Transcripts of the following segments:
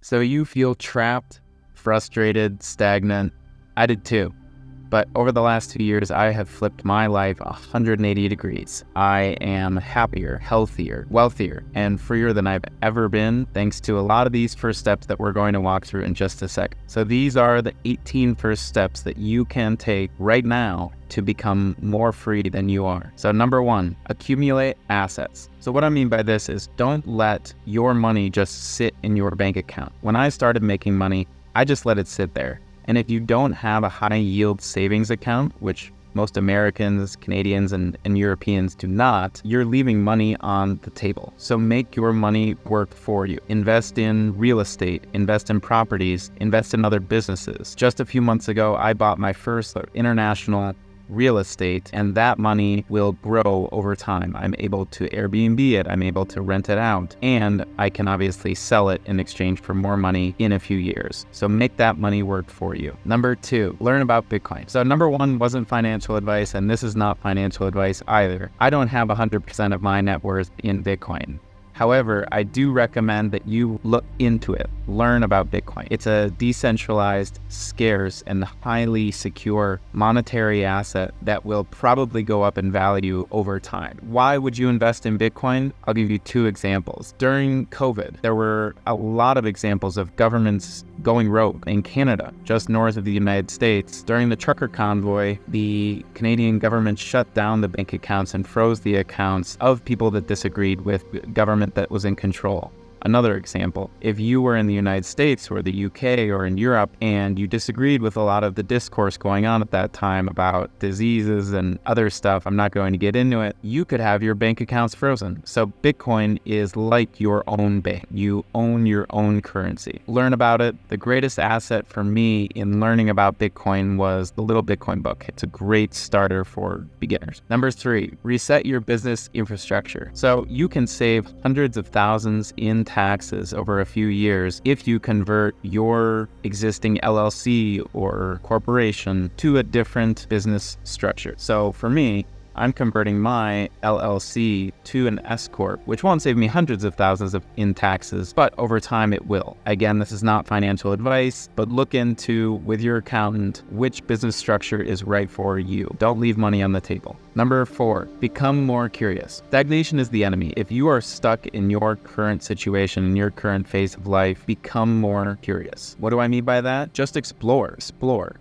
So you feel trapped, frustrated, stagnant. I did too. But over the last 2 years, I have flipped my life 180 degrees. I am happier, healthier, wealthier, and freer than I've ever been, thanks to a lot of these first steps that we're going to walk through in just a second. So these are the 18 first steps that you can take right now to become more free than you are. So number 1, accumulate assets. So what I mean by this is don't let your money just sit in your bank account. When I started making money, I just let it sit there. And if you don't have a high yield savings account, which most Americans, Canadians, and Europeans do not, you're leaving money on the table. So make your money work for you. Invest in real estate, invest in properties, invest in other businesses. Just a few months ago, I bought my first international real estate, and that money will grow over time. I'm able to Airbnb it, I'm able to rent it out, and I can obviously sell it in exchange for more money in a few years. So make that money work for you. Number 2, learn about Bitcoin. So number 1 wasn't financial advice, and this is not financial advice either. I don't have 100% of my net worth in Bitcoin. However, I do recommend that you look into it, learn about Bitcoin. It's a decentralized, scarce, and highly secure monetary asset that will probably go up in value over time. Why would you invest in Bitcoin? I'll give you 2 examples. During COVID, there were a lot of examples of governments going rogue. In Canada, just north of the United States, during the trucker convoy, the Canadian government shut down the bank accounts and froze the accounts of people that disagreed with government that was in control. Another example, if you were in the United States or the UK or in Europe and you disagreed with a lot of the discourse going on at that time about diseases and other stuff, I'm not going to get into it, you could have your bank accounts frozen. So Bitcoin is like your own bank. You own your own currency. Learn about it. The greatest asset for me in learning about Bitcoin was the Little Bitcoin book. It's a great starter for beginners. Number 3, reset your business infrastructure. So you can save hundreds of thousands in taxes over a few years if you convert your existing LLC or corporation to a different business structure. So for me, I'm converting my LLC to an S Corp, which won't save me hundreds of thousands in taxes, but over time it will. Again, this is not financial advice, but look into with your accountant which business structure is right for you. Don't leave money on the table. Number 4, become more curious. Stagnation is the enemy. If you are stuck in your current situation, in your current phase of life, become more curious. What do I mean by that? Just explore.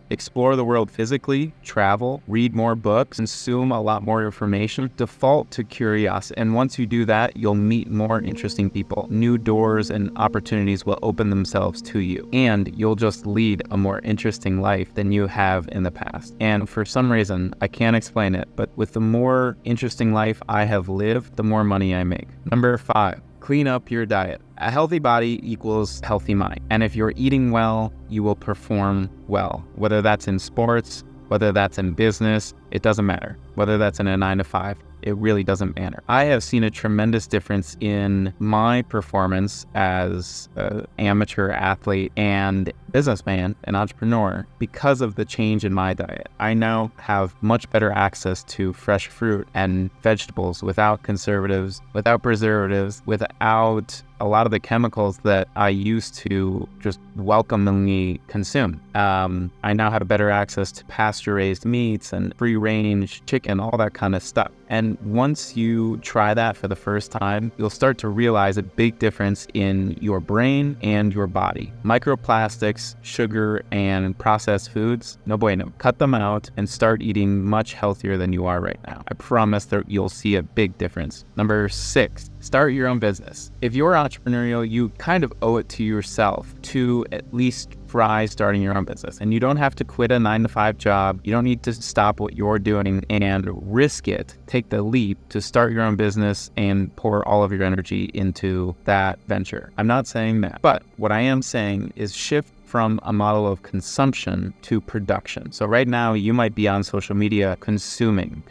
Explore the world physically, travel, read more books, consume a lot more information, default to curiosity. And once you do that, you'll meet more interesting people. New doors and opportunities will open themselves to you, and you'll just lead a more interesting life than you have in the past. And for some reason, I can't explain it, but with the more interesting life I have lived, the more money I make. Number 5, clean up your diet. A healthy body equals healthy mind. And if you're eating well, you will perform well. Whether that's in sports, whether that's in business, it doesn't matter. Whether that's in a 9-to-5, it really doesn't matter. I have seen a tremendous difference in my performance as an amateur athlete and businessman and entrepreneur because of the change in my diet. I now have much better access to fresh fruit and vegetables without conservatives, without preservatives, without a lot of the chemicals that I used to just welcomingly consume. I now have better access to pasture-raised meats and free-range chicken, all that kind of stuff. And once you try that for the first time, you'll start to realize a big difference in your brain and your body. Microplastics, sugar, and processed foods, no bueno. Cut them out and start eating much healthier than you are right now. I promise that you'll see a big difference. Number 6, start your own business. If you're entrepreneurial, you kind of owe it to yourself to at least try starting your own business. And you don't have to quit a 9-to-5 job. You don't need to stop what you're doing and risk it. Take the leap to start your own business and pour all of your energy into that venture. I'm not saying that, but what I am saying is shift from a model of consumption to production. So right now you might be on social media consuming,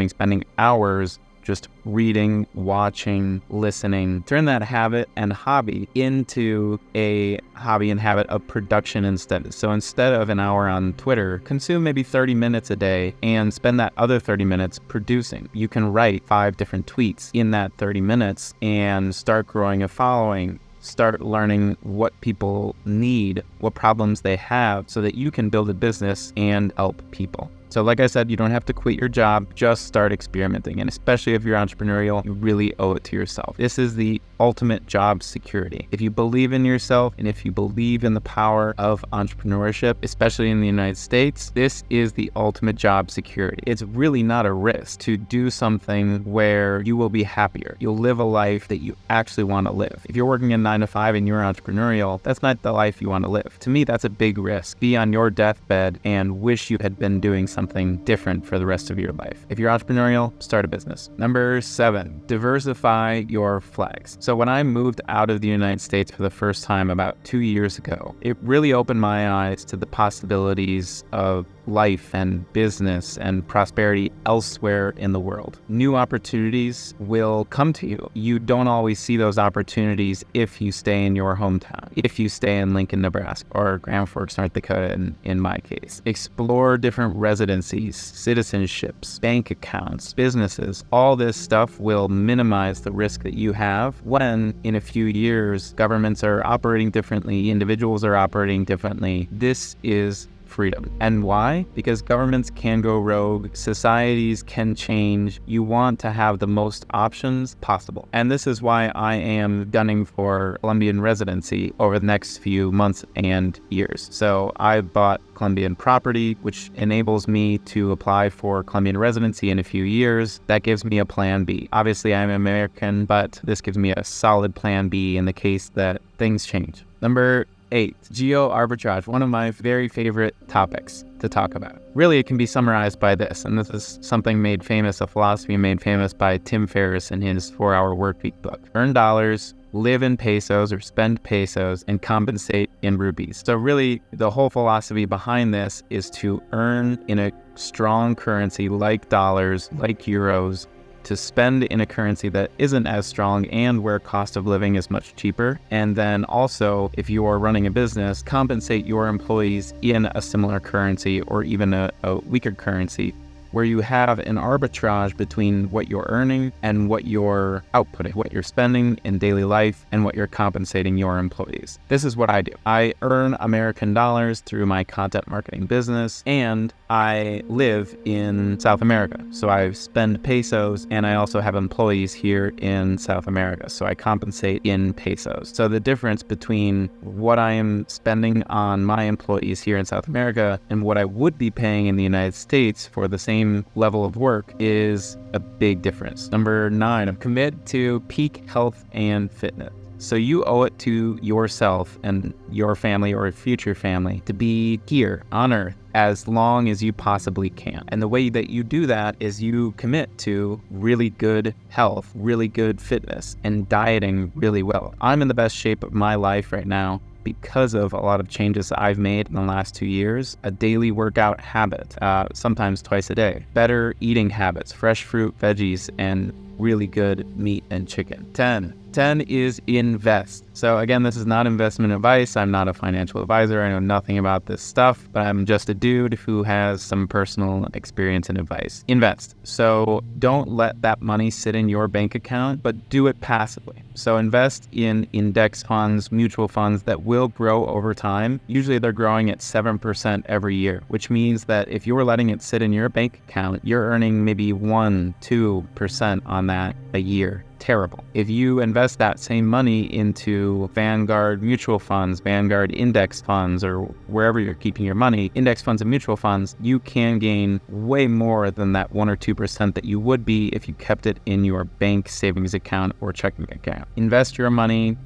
spending hours just reading, watching, listening. Turn that habit and hobby into a hobby and habit of production instead. So instead of an hour on Twitter, consume maybe 30 minutes a day and spend that other 30 minutes producing. You can write 5 different tweets in that 30 minutes and start growing a following. start learning what people need, what problems they have, so that you can build a business and help people. So like I said, you don't have to quit your job, just start experimenting. And especially if you're entrepreneurial, you really owe it to yourself. This is the ultimate job security. If you believe in yourself and if you believe in the power of entrepreneurship, especially in the United States, this is the ultimate job security. It's really not a risk to do something where you will be happier. You'll live a life that you actually want to live. If you're working a 9-to-5 and you're entrepreneurial, that's not the life you want to live. To me, that's a big risk. Be on your deathbed and wish you had been doing something different for the rest of your life. If you're entrepreneurial, start a business. Number 7, diversify your flags. So when I moved out of the United States for the first time about 2 years ago, it really opened my eyes to the possibilities of life and business and prosperity elsewhere in the world. New opportunities will come to you. You don't always see those opportunities if you stay in your hometown, if you stay in Lincoln, Nebraska, or Grand Forks, North Dakota in my case. Explore different residencies, citizenships, bank accounts, businesses. All this stuff will minimize the risk that you have when in a few years governments are operating differently, individuals are operating differently. This is freedom. And why? Because governments can go rogue, societies can change. You want to have the most options possible. And this is why I am gunning for Colombian residency over the next few months and years. So I bought Colombian property, which enables me to apply for Colombian residency in a few years. That gives me a plan B. Obviously, I'm American, but this gives me a solid plan B in the case that things change. Number 8, geoarbitrage, one of my very favorite topics to talk about. Really, it can be summarized by this, and this is something made famous, a philosophy made famous by Tim Ferriss in his 4-Hour Workweek book. Earn dollars, live in pesos or spend pesos, and compensate in rupees. So really, the whole philosophy behind this is to earn in a strong currency like dollars, like euros, to spend in a currency that isn't as strong and where cost of living is much cheaper. And then also, if you are running a business, compensate your employees in a similar currency or even a weaker currency, where you have an arbitrage between what you're earning and what you're outputting, what you're spending in daily life and what you're compensating your employees. This is what I do. I earn American dollars through my content marketing business, and I live in South America. So I spend pesos, and I also have employees here in South America. So I compensate in pesos. So the difference between what I am spending on my employees here in South America and what I would be paying in the United States for the same level of work is a big difference. Number 9, commit to peak health and fitness. So you owe it to yourself and your family or future family to be here on Earth as long as you possibly can. And the way that you do that is you commit to really good health, really good fitness, and dieting really well. I'm in the best shape of my life right now because of a lot of changes that I've made in the last 2 years. A daily workout habit, sometimes twice a day. Better eating habits, fresh fruit, veggies, and really good meat and chicken. 10 is invest. So again, this is not investment advice. I'm not a financial advisor. I know nothing about this stuff, but I'm just a dude who has some personal experience and advice. Invest. So don't let that money sit in your bank account, but do it passively. So invest in index funds, mutual funds that will grow over time. Usually they're growing at 7% every year, which means that if you're letting it sit in your bank account, you're earning maybe 1-2% on that a year. Terrible. If you invest that same money into Vanguard mutual funds, Vanguard index funds, or wherever you're keeping your money, index funds and mutual funds, you can gain way more than that 1 or 2% that you would be if you kept it in your bank savings account or checking account. Invest your money.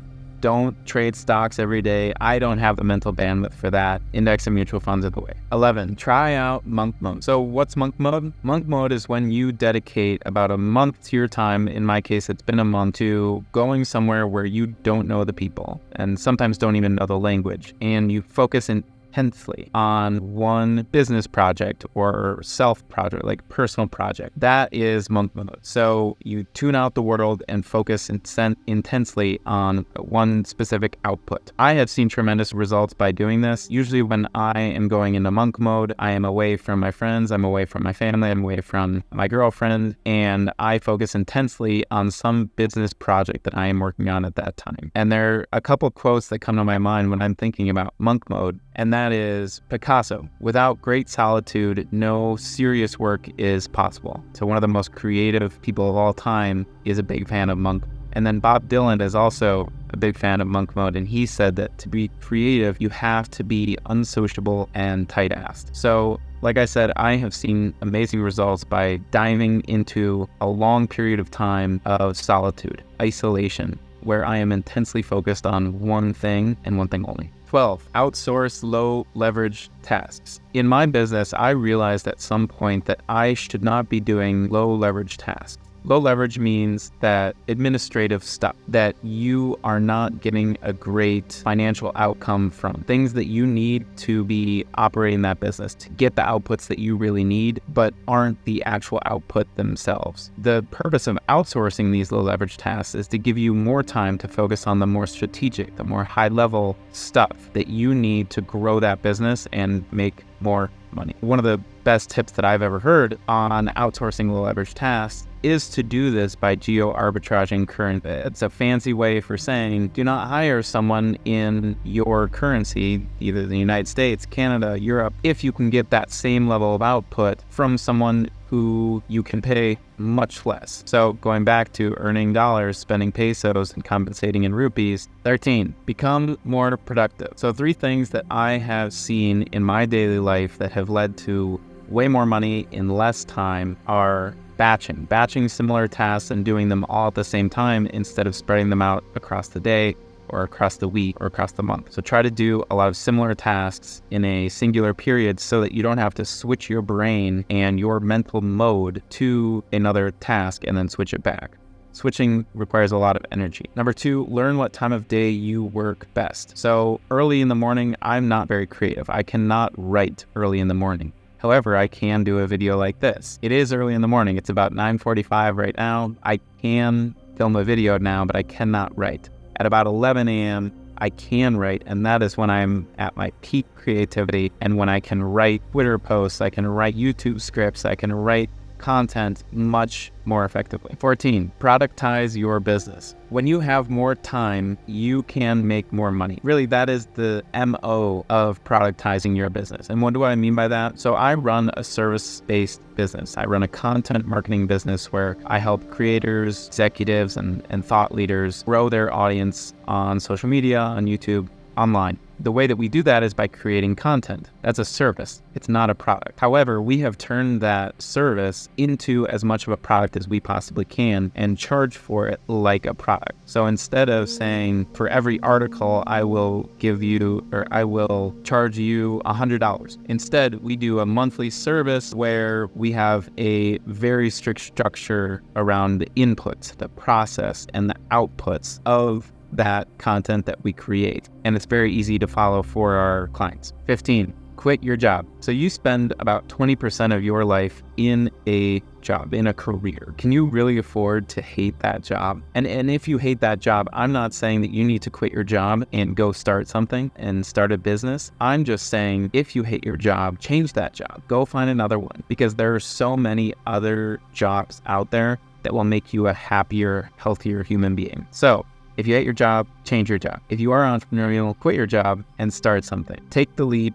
Don't trade stocks every day. I don't have the mental bandwidth for that. Index and mutual funds are the way. 11, try out monk mode. So what's monk mode? Monk mode is when you dedicate about a month to your time. In my case, it's been a month, to going somewhere where you don't know the people and sometimes don't even know the language. And you focus intensely on one business project or self project, like personal project. That is monk mode. So you tune out the world and focus intensely on one specific output. I have seen tremendous results by doing this. Usually when I am going into monk mode, I am away from my friends, I'm away from my family, I'm away from my girlfriend, and I focus intensely on some business project that I am working on at that time. And there are a couple quotes that come to my mind when I'm thinking about monk mode, and that is Picasso: "Without great solitude, no serious work is possible." So one of the most creative people of all time is a big fan of monk. And then Bob Dylan is also a big fan of monk mode, and he said that to be creative, you have to be unsociable and tight-assed. So like I said, I have seen amazing results by diving into a long period of time of solitude, isolation, where I am intensely focused on one thing and one thing only. 12, outsource low leverage tasks. In my business, I realized at some point that I should not be doing low leverage tasks. Low leverage means that administrative stuff that you are not getting a great financial outcome from, things that you need to be operating that business to get the outputs that you really need, but aren't the actual output themselves. The purpose of outsourcing these low leverage tasks is to give you more time to focus on the more strategic, the more high level stuff that you need to grow that business and make more money. One of the best tips that I've ever heard on outsourcing low leverage tasks is to do this by geoarbitraging currency. It's a fancy way for saying do not hire someone in your currency, either the United States, Canada, Europe, if you can get that same level of output from someone who you can pay much less. So going back to earning dollars, spending pesos, and compensating in rupees. 13, become more productive. So 3 things that I have seen in my daily life that have led to way more money in less time are batching similar tasks and doing them all at the same time instead of spreading them out across the day or across the week or across the month. So try to do a lot of similar tasks in a singular period so that you don't have to switch your brain and your mental mode to another task and then switch it back. Switching requires a lot of energy. Number 2, learn what time of day you work best. So early in the morning, I'm not very creative. I cannot write early in the morning. However, I can do a video like this. It is early in the morning. It's about 9:45 right now. I can film a video now, but I cannot write. At about 11 a.m., I can write, and that is when I'm at my peak creativity and when I can write Twitter posts, I can write YouTube scripts, I can write content much more effectively. 14, productize your business. When you have more time, you can make more money. Really, that is the MO of productizing your business. And what do I mean by that? So I run a service-based business. I run a content marketing business where I help creators, executives, and thought leaders grow their audience on social media, on YouTube, online. The way that we do that is by creating content. That's a service. It's not a product. However, we have turned that service into as much of a product as we possibly can and charge for it like a product. So instead of saying for every article I will give you or I will charge you $100, instead we do a monthly service where we have a very strict structure around the inputs, the process, and the outputs of that content that we create. And it's very easy to follow for our clients. 15, quit your job. So you spend about 20% of your life in a job, in a career. Can you really afford to hate that job? And if you hate that job, I'm not saying that you need to quit your job and go start something and start a business. I'm just saying if you hate your job, change that job. Go find another one, because there are so many other jobs out there that will make you a happier, healthier human being. So if you hate your job, change your job. If you are entrepreneurial, quit your job and start something. Take the leap.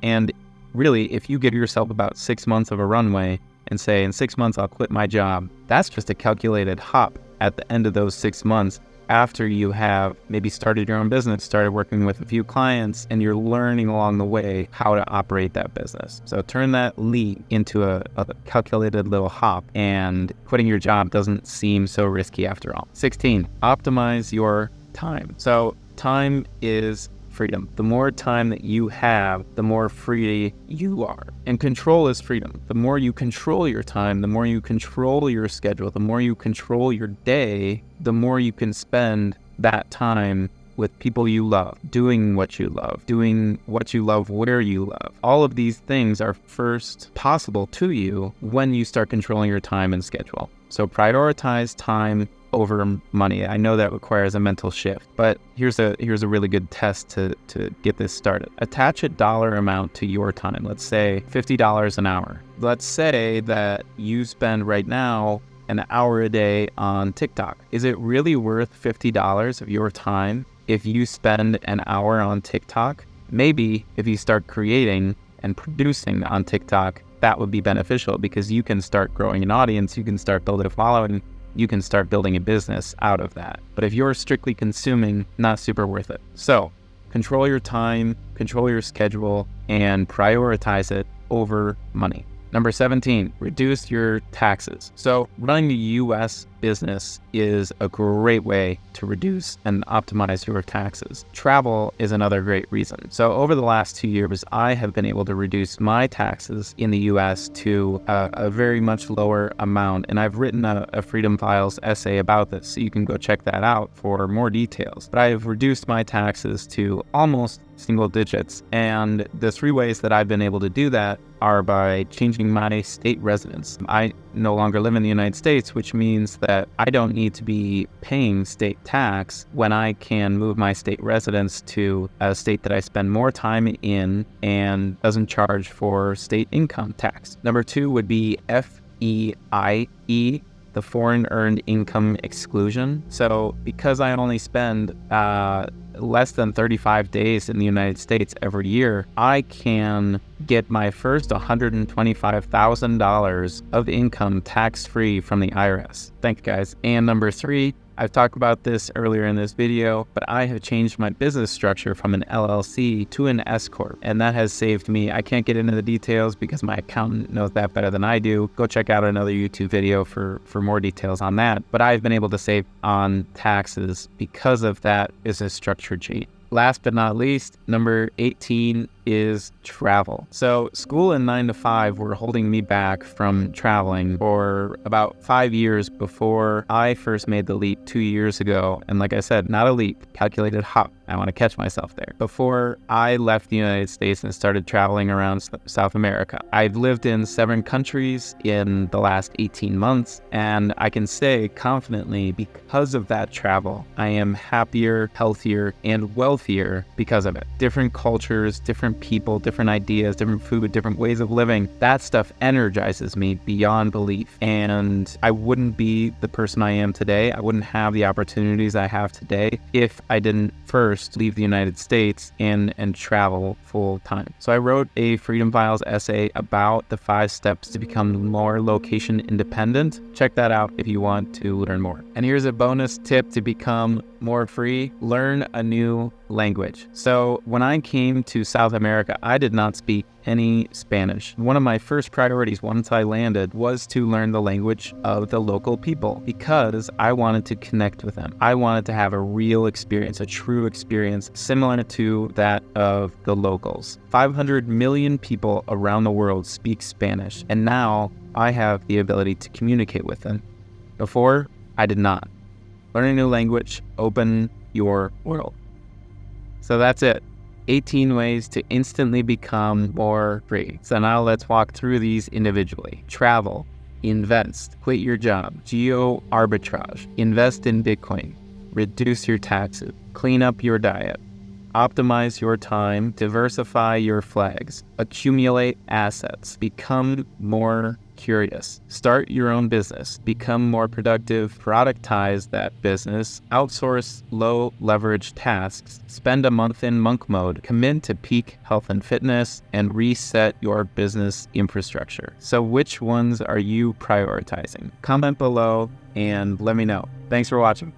And really, if you give yourself about 6 months of a runway and say, in 6 months, I'll quit my job, that's just a calculated hop at the end of those 6 months after you have maybe started your own business, started working with a few clients, and you're learning along the way how to operate that business. So turn that leap into a calculated little hop, and quitting your job doesn't seem so risky after all. 16, optimize your time. So time is freedom. The more time that you have, the more free you are. And control is freedom. The more you control your time, the more you control your schedule, the more you control your day, the more you can spend that time with people you love, doing what you love where you love. All of these things are first possible to you when you start controlling your time and schedule. So prioritize time over money. I know that requires a mental shift, but here's a really good test to get this started. Attach a dollar amount to your time. Let's say $50 an hour. Let's say that you spend right now an hour a day on TikTok. Is it really worth $50 of your time if you spend an hour on TikTok? Maybe if you start creating and producing on TikTok, that would be beneficial because you can start growing an audience, you can start building a following, you can start building a business out of that. But if you're strictly consuming, not super worth it. So control your time, control your schedule, and prioritize it over money. Number 17, reduce your taxes. So running a U.S. business is a great way to reduce and optimize your taxes. Travel is another great reason. So over the last 2 years, I have been able to reduce my taxes in the U.S. to a very much lower amount. And I've written a Freedom Files essay about this, so you can go check that out for more details. But I have reduced my taxes to almost single digits. And the 3 ways that I've been able to do that are by changing my state residence. I no longer live in the United States, which means that I don't need to be paying state tax when I can move my state residence to a state that I spend more time in and doesn't charge for state income tax. Number 2 would be FEIE, the Foreign Earned Income Exclusion. So because I only spend less than 35 days in the United States every year, I can get my first $125,000 of income tax-free from the IRS. Thank you, guys. And number 3, I've talked about this earlier in this video, but I have changed my business structure from an LLC to an S Corp, and that has saved me. I can't get into the details because my accountant knows that better than I do. Go check out another YouTube video for more details on that. But I've been able to save on taxes because of that business structure change. Last but not least, number 18 is travel. So school and 9 to 5 were holding me back from traveling for about 5 years before I first made the leap 2 years ago. And like I said, not a leap, calculated hop. I want to catch myself there. Before I left the United States and started traveling around South America, I've lived in 7 countries in the last 18 months. And I can say confidently, because of that travel, I am happier, healthier, and wealthier because of it. Different cultures, different people, different ideas, different food, different ways of living. That stuff energizes me beyond belief. And I wouldn't be the person I am today. I wouldn't have the opportunities I have today if I didn't first leave the United States and travel full time. So I wrote a Freedom Files essay about the 5 steps to become more location independent. Check that out if you want to learn more. And here's a bonus tip to become more free: learn a new language. So when I came to South America, I did not speak any Spanish. One of my first priorities once I landed was to learn the language of the local people because I wanted to connect with them. I wanted to have a real experience, a true experience similar to that of the locals. 500 million people around the world speak Spanish, and now I have the ability to communicate with them. Before, I did not. Learning a new language, open your world. So that's it. 18 ways to instantly become more free. So now let's walk through these individually. Travel, invest, quit your job, Geoarbitrage, invest in Bitcoin, reduce your taxes, clean up your diet, optimize your time, diversify your flags, accumulate assets, become more curious, start your own business, become more productive, productize that business, outsource low leverage tasks, spend a month in monk mode, commit to peak health and fitness, and reset your business infrastructure. So which ones are you prioritizing? Comment below and let me know. Thanks for watching.